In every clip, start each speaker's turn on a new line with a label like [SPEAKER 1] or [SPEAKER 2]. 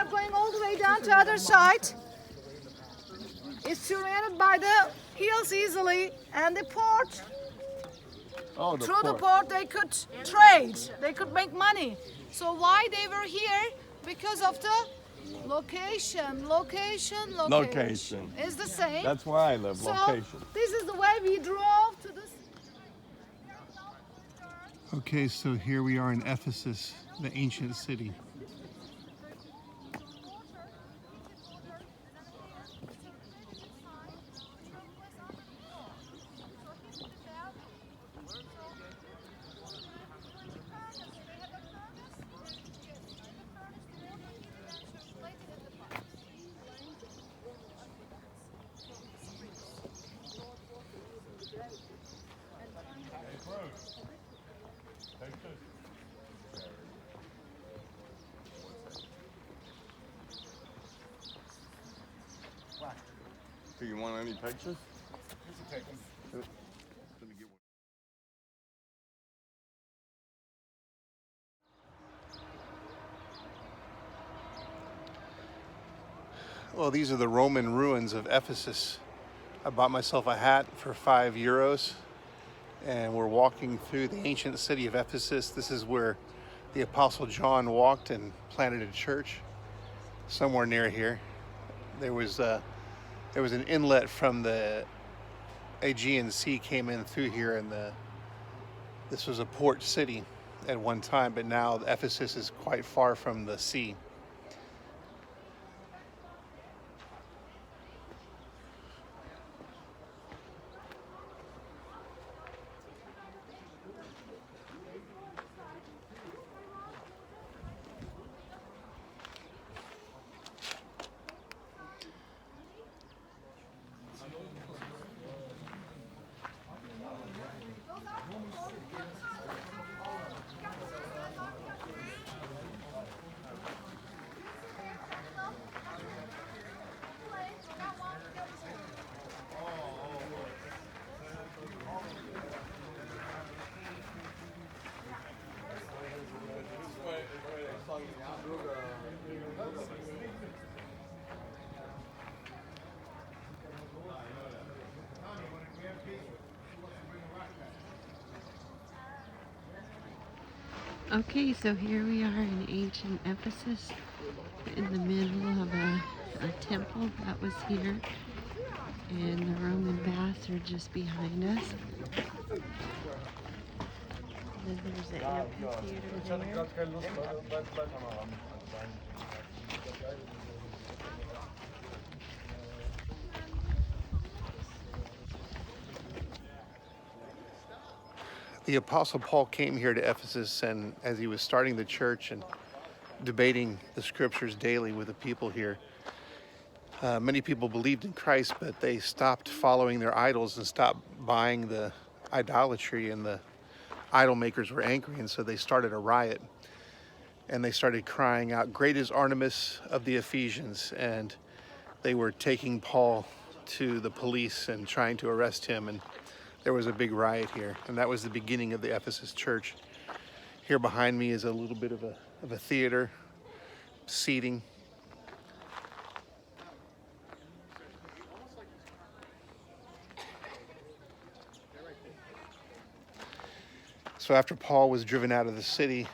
[SPEAKER 1] are going all the way down to the other side. It's surrounded by the hills easily, and the port. Through the port they could trade, they could make money. So why they were here? Because of the location. It's the same.
[SPEAKER 2] That's where I live, location.
[SPEAKER 1] This is the way we drove to this.
[SPEAKER 3] Okay, so here we are in Ephesus, the ancient city.
[SPEAKER 2] Do you want any pictures?
[SPEAKER 4] Take them.
[SPEAKER 2] Let me get one.
[SPEAKER 3] Well, these are the Roman ruins of Ephesus. I bought myself a hat for €5, and we're walking through the ancient city of Ephesus. This is where the Apostle John walked and planted a church somewhere near here. There was an inlet from the Aegean Sea came in through here, and this was a port city at one time, but now Ephesus is quite far from the sea.
[SPEAKER 5] Okay, so here we are in ancient Ephesus, in the middle of a temple that was here, and the Roman baths are just behind us. Then there's the amphitheater there.
[SPEAKER 3] The Apostle Paul came here to Ephesus, and as he was starting the church and debating the scriptures daily with the people here, many people believed in Christ, but they stopped following their idols and stopped buying the idolatry, and the idol makers were angry, and so they started a riot. And they started crying out, "Great is Artemis of the Ephesians," and they were taking Paul to the police and trying to arrest him, and there was a big riot here, and that was the beginning of the Ephesus church. Here behind me is a little bit of a theater, seating. So after Paul was driven out of the city,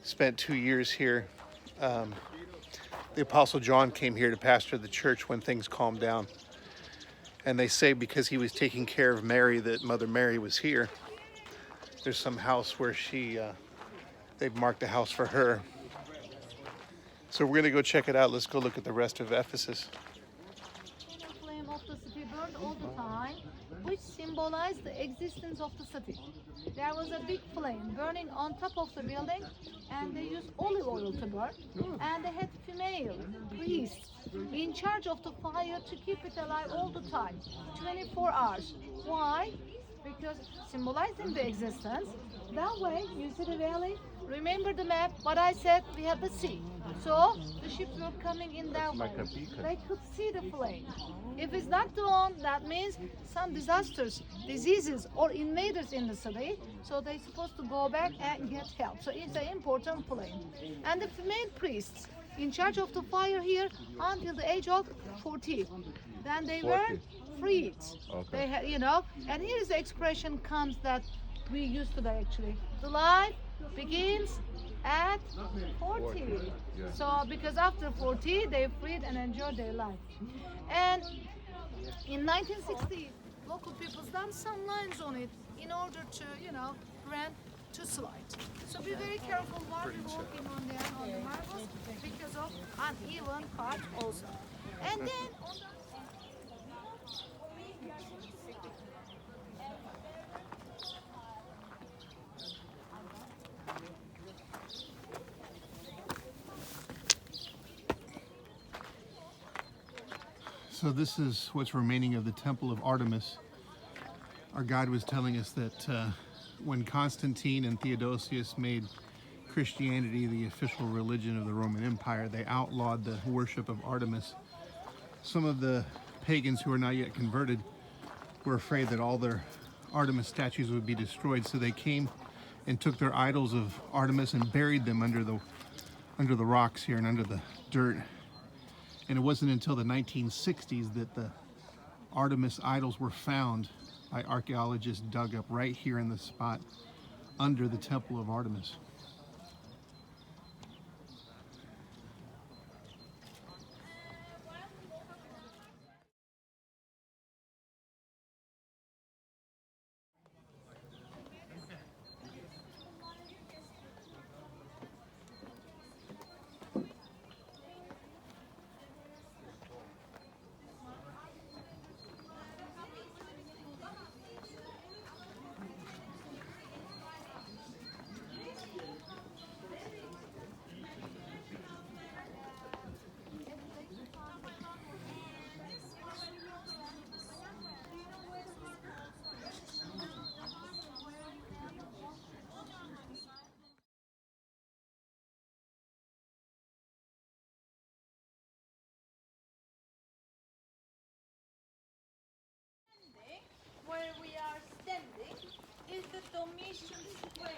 [SPEAKER 3] spent 2 years here, the Apostle John came here to pastor the church when things calmed down. And they say because he was taking care of Mary, that Mother Mary was here. There's some house where they've marked a house for her. So we're gonna go check it out. Let's go look at the rest of Ephesus.
[SPEAKER 1] The flame of the city burned all the time, which symbolized the existence of the city. There was a big flame burning on top of the building, and they used olive oil to burn, and they had female priests in charge of the fire to keep it alive all the time, 24 hours. Why? Because symbolizing the existence. That way, you see the valley, remember the map, what I said, we have the sea. So the ships were coming in that way. They could see the flame. If it's not on, that means some disasters, diseases, or invaders in the city. So they're supposed to go back and get help. So it's an important flame. And the female priests, in charge of the fire here until the age of 40. Then they were freed.
[SPEAKER 2] Okay.
[SPEAKER 1] They had, you know, and here is the expression comes that we use today actually. The life begins at 40.
[SPEAKER 2] Yeah.
[SPEAKER 1] So because after 40 they freed and enjoyed their life. And in 1960, local people's done some lines on it in order to, you know, prevent to slide. So be very careful while you're walking on the marbles because of uneven part also. And then on the
[SPEAKER 3] So this is what's remaining of the Temple of Artemis. Our guide was telling us that when Constantine and Theodosius made Christianity the official religion of the Roman Empire, they outlawed the worship of Artemis. Some of the pagans who are not yet converted were afraid that all their Artemis statues would be destroyed, so they came and took their idols of Artemis and buried them under the rocks here and under the dirt. And it wasn't until the 1960s that the Artemis idols were found by archaeologists dug up right here in the spot under the Temple of Artemis.
[SPEAKER 4] Where we are standing is the Domitian Square.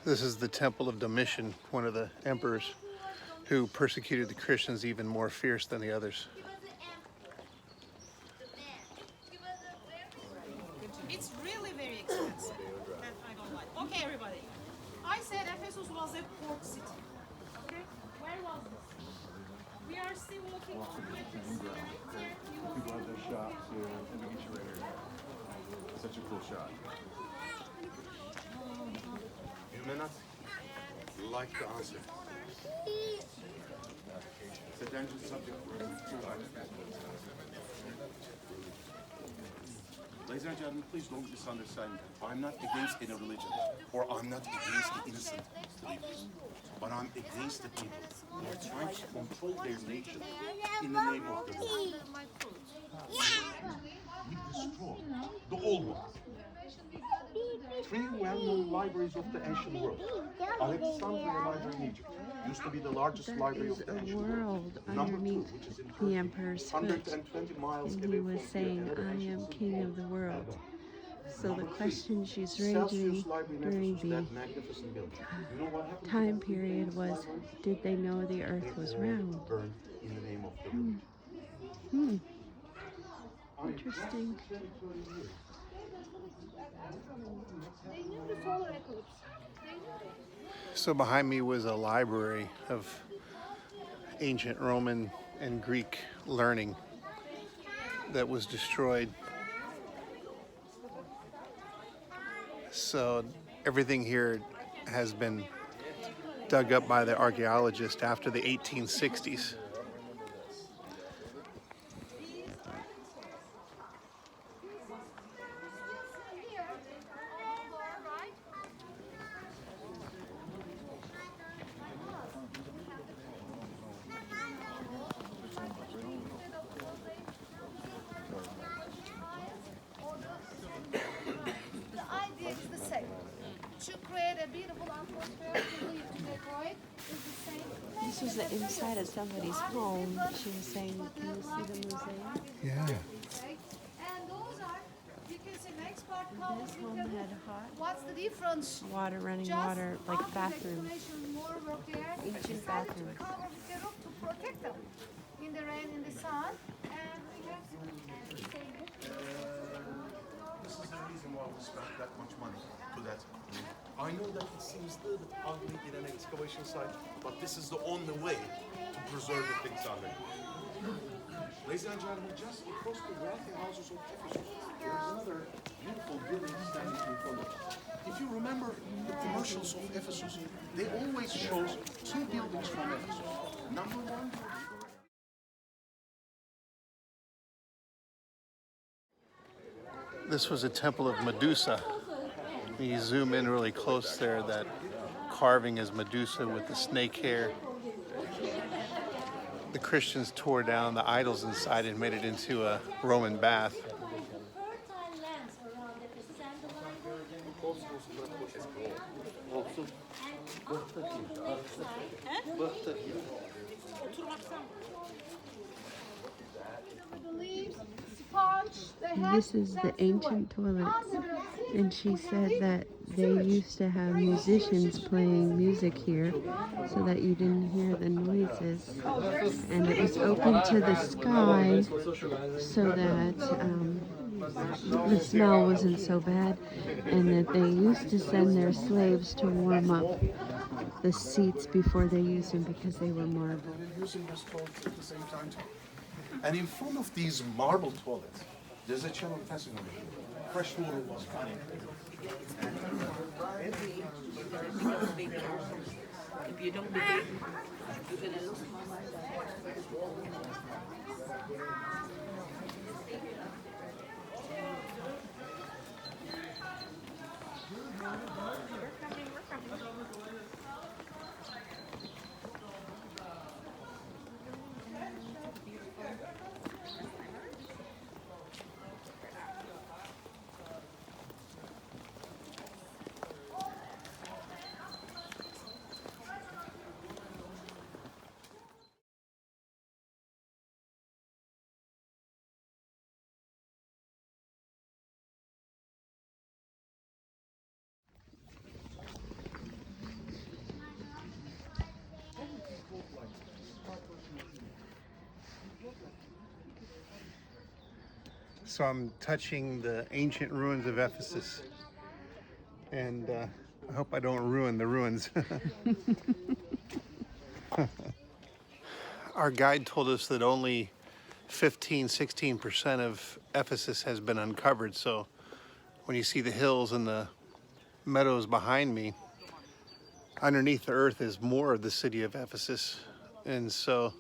[SPEAKER 3] This is the Temple of Domitian, one of the emperors who persecuted the Christians even more fierce than the others.
[SPEAKER 4] He was the emperor, the man. He was a very...
[SPEAKER 6] It's really very expensive. That I don't like. Okay, everybody. I said Ephesus was a port city. Okay? Where was this? We are still walking on Ephesus. Here, you will
[SPEAKER 2] People have their shops here. Let me get you right here. Such a cool shot. Few minutes? You like the answer. It's a dangerous subject for Ladies and gentlemen, please don't misunderstand me. I'm not against any religion, or I'm not against the innocent believers. But I'm against the people who are trying to control their nation in the name of the Lord. We destroy the old ones. Three well-known libraries of the ancient world. Alexandria Library in Egypt used to be the largest
[SPEAKER 5] There
[SPEAKER 2] library
[SPEAKER 5] is
[SPEAKER 2] of the
[SPEAKER 5] a
[SPEAKER 2] ancient world.
[SPEAKER 5] world
[SPEAKER 2] Number two,
[SPEAKER 5] underneath
[SPEAKER 2] which is in
[SPEAKER 5] the
[SPEAKER 2] Turkey,
[SPEAKER 5] emperor's foot,
[SPEAKER 2] 120 miles
[SPEAKER 5] and
[SPEAKER 2] away
[SPEAKER 5] he was
[SPEAKER 2] from
[SPEAKER 5] saying,
[SPEAKER 2] here,
[SPEAKER 5] I am king of the world. So the
[SPEAKER 2] Number three,
[SPEAKER 5] question she's
[SPEAKER 2] Celsius
[SPEAKER 5] raising
[SPEAKER 2] Library in
[SPEAKER 5] during
[SPEAKER 2] Ephesus,
[SPEAKER 5] the
[SPEAKER 2] that magnificent building. You know what happened to
[SPEAKER 5] time
[SPEAKER 2] that
[SPEAKER 5] period
[SPEAKER 2] famous
[SPEAKER 5] was,
[SPEAKER 2] library?
[SPEAKER 5] did they know the earth
[SPEAKER 2] They
[SPEAKER 5] was
[SPEAKER 2] all
[SPEAKER 5] round?
[SPEAKER 2] burned in the name of the religion.
[SPEAKER 5] Interesting.
[SPEAKER 1] they knew the solar eclipse. They knew it.
[SPEAKER 3] So behind me was a library of ancient Roman and Greek learning that was destroyed. So everything here has been dug up by the archaeologists after the 1860s.
[SPEAKER 1] The idea is the same. To create a beautiful atmosphere to live, to decorate is the same.
[SPEAKER 5] This was the inside of somebody's home. She was saying, can you see the museum?
[SPEAKER 3] Yeah.
[SPEAKER 1] And those are You can see next part comes
[SPEAKER 5] This
[SPEAKER 1] with
[SPEAKER 5] home
[SPEAKER 1] the
[SPEAKER 5] had
[SPEAKER 1] roof.
[SPEAKER 5] hot
[SPEAKER 1] What's the difference?
[SPEAKER 5] water, running
[SPEAKER 1] Just
[SPEAKER 5] water, like
[SPEAKER 1] after the
[SPEAKER 5] bathrooms.
[SPEAKER 1] explanation, more work there.
[SPEAKER 5] Ancient
[SPEAKER 1] Decided to
[SPEAKER 5] bathrooms.
[SPEAKER 1] cover with the roof to protect them in the rain, in the sun. And we have some.
[SPEAKER 2] This is the reason why we spent that much money to that. I know that it seems a little bit ugly in an excavation site, but this is the only way to preserve the things out there. Ladies and gentlemen, just across the wealthy houses of Ephesus, there is another beautiful building standing in front of us. If you remember the commercials of Ephesus, they always show two buildings from Ephesus. Number one,
[SPEAKER 3] This was a temple of Medusa. You zoom in really close there, that carving is Medusa with the snake hair. The Christians tore down the idols inside and made it into a Roman bath.
[SPEAKER 4] fertile lands around Ephesus and the library. And on the left side,
[SPEAKER 1] The leaves, sponge, they have.
[SPEAKER 5] This is the ancient toilets, and she said that they used to have musicians playing music here so that you didn't hear the noises, and it was open to the sky so that the smell wasn't so bad, and that they used to send their slaves to warm up the seats before they used them because they were marble.
[SPEAKER 2] they're using this toilet at the same time too. And in front of these marble toilets, there's a channel passing over here. Fresh water was coming.
[SPEAKER 7] If you don't be careful, you're gonna lose my mind.
[SPEAKER 3] So I'm touching the ancient ruins of Ephesus, and I hope I don't ruin the ruins. Our guide told us that only 16% of Ephesus has been uncovered. So when you see the hills and the meadows behind me, underneath the earth is more of the city of Ephesus. And so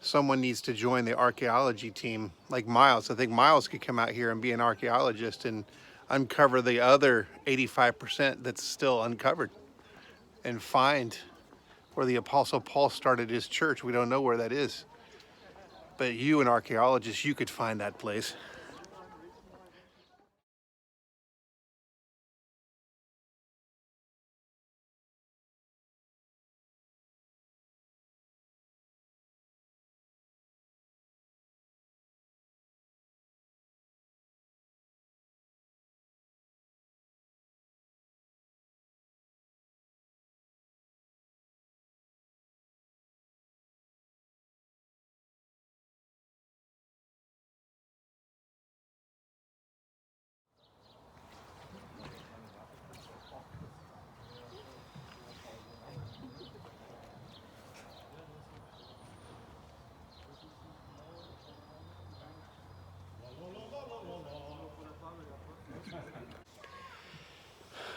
[SPEAKER 3] someone needs to join the archaeology team, like Miles. I think Miles could come out here and be an archaeologist and uncover the other 85% that's still uncovered and find where the Apostle Paul started his church. We don't know where that is. But you, an archaeologist, you could find that place.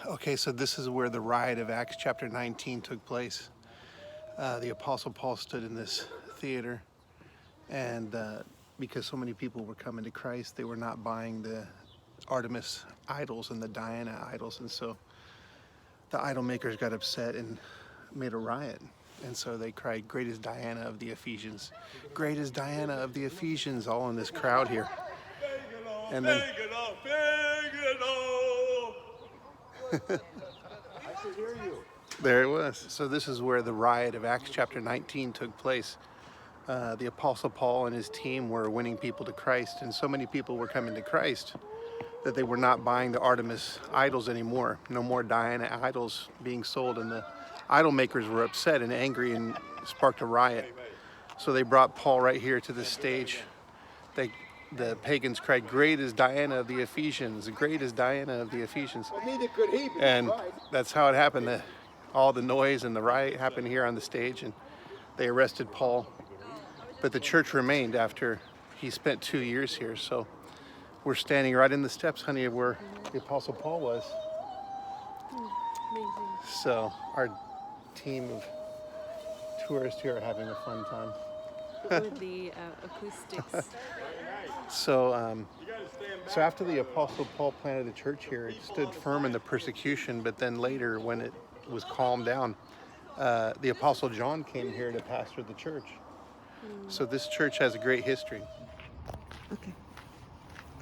[SPEAKER 3] Okay, so this is where the riot of Acts chapter 19 took place. The Apostle Paul stood in this theater, and because so many people were coming to Christ, they were not buying the Artemis idols and the Diana idols, and so the idol makers got upset and made a riot. And so they cried, "Great is Diana of the Ephesians. Great is Diana of the Ephesians," all in this crowd here. And then there it was. So this is where the riot of Acts chapter 19 took place. The Apostle Paul and his team were winning people to Christ, and so many people were coming to Christ that they were not buying the Artemis idols anymore. No more Diana idols being sold, and the idol makers were upset and angry and sparked a riot. So they brought Paul right here to the stage. The pagans cried, "Great is Diana of the Ephesians, great is Diana of the Ephesians." And that's how it happened. All the noise and the riot happened here on the stage, and they arrested Paul. But the church remained after he spent 2 years here. So we're standing right in the steps, honey, of where the Apostle Paul was.
[SPEAKER 5] Amazing.
[SPEAKER 3] So our team of tourists here are having a fun time.
[SPEAKER 5] With the acoustics.
[SPEAKER 3] So after the Apostle Paul planted the church here, it stood firm in the persecution, but then later, when it was calmed down, the Apostle John came here to pastor the church. So this church has a great history.
[SPEAKER 5] Okay.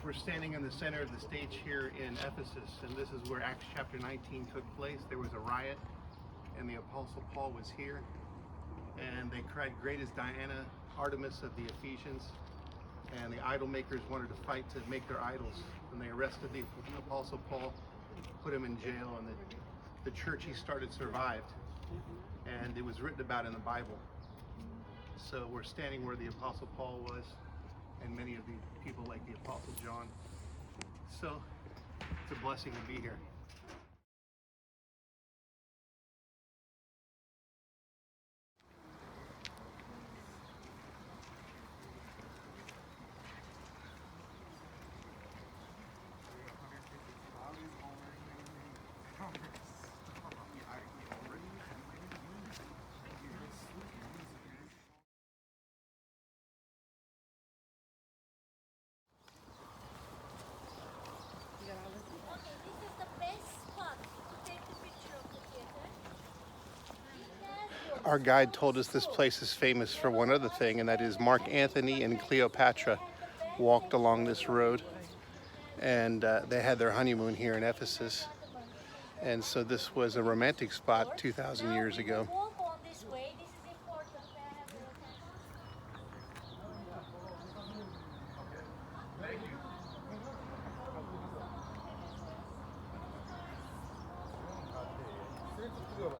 [SPEAKER 3] We're standing in the center of the stage here in Ephesus, and this is where Acts chapter 19 took place. There was a riot, and the Apostle Paul was here, and they cried, "Great is Diana, Artemis of the Ephesians." And the idol makers wanted to fight to make their idols, and they arrested the Apostle Paul, put him in jail, and the church he started survived, and it was written about in the Bible. So we're standing where the Apostle Paul was, and many of the people like the Apostle John. So it's a blessing to be here.
[SPEAKER 4] Okay, this is the best spot to take the picture of the theater.
[SPEAKER 3] Our guide told us this place is famous for one other thing, and that is Mark Antony and Cleopatra walked along this road, and they had their honeymoon here in Ephesus. And so this was a romantic spot 2,000 years ago.